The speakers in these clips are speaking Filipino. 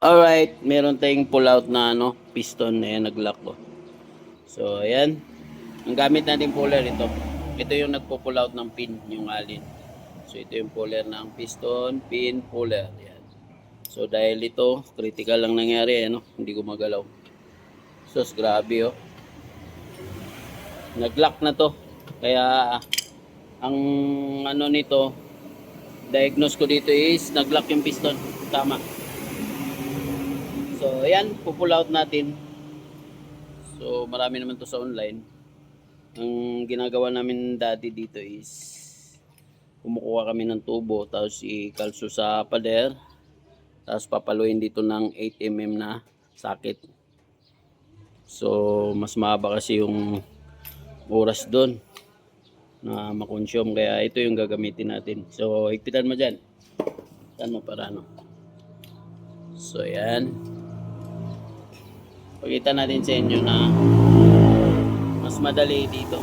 Alright, meron tayong pull out na piston. Ayan, nag-lock ko. So, ayan. Ang gamit natin puller ito. Ito yung nagpo-pull out ng pin, yung alin. So, ito yung puller ng piston, pin, puller. Ayan. So, dahil ito, critical lang nangyari, hindi gumagalaw. So, grabe, oh. Nag-lock na to. Kaya, ang nito, diagnose ko dito is nag-lock yung piston. Tama. So, ayan, pull out natin. So, marami naman to sa online. Ang ginagawa namin dati dito is kumukuha kami ng tubo, tapos ikalso sa pader, tapos papaluin dito ng 8mm na socket. So, mas mahaba kasi yung oras doon na makonsume, kaya ito yung gagamitin natin. So, higpitan mo dyan. Saan mo para So, ayan. Pakita natin sa inyo na mas madali dito.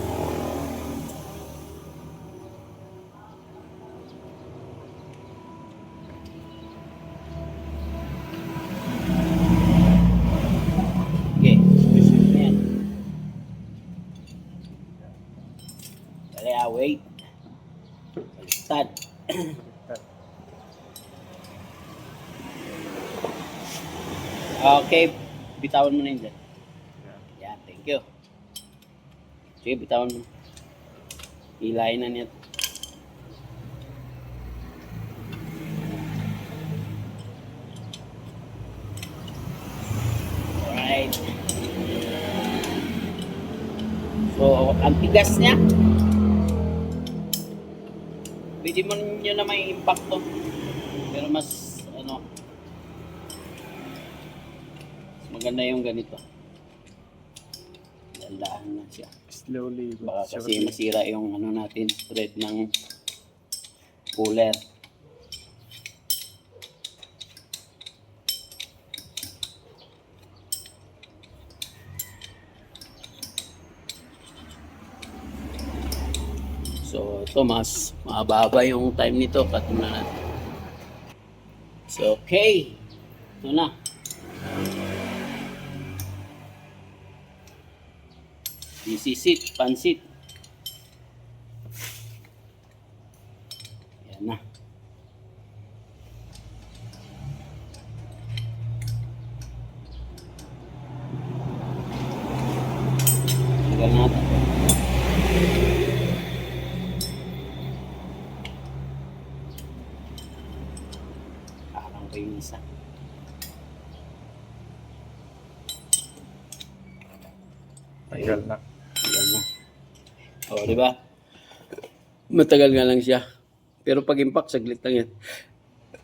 Okay. Ayan. Dali, wait. Baliktad. Okay. Bitawan mo na yun dyan. Yeah, thank you. Sige, bitawan mo. Hilahin na niya. Alright. So, ang tigas niya. Pwede mo nyo na may impact to. Pero mas, maganda yung ganito. Landahan na siya. Slowly. Baka kasi masira yung natin, thread ng puller. So, ito mas mababa yung time nito. Cut na natin. So, okay. Ito na. This is it. Pansit. Yan na. Tagal natin. Parang ko yung isa. Tagal na. Tagal na. O, di ba? Matagal nga lang siya. Pero pag impact, saglit lang yan.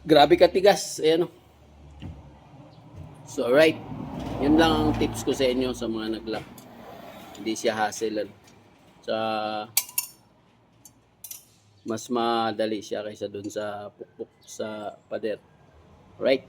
Grabe katigas. Ayan o. So, alright. Yun lang ang tips ko sa inyo sa mga nag-lock. Hindi siya hassle. Sa mas madali siya kaysa dun sa pukpuk sa pader. Right?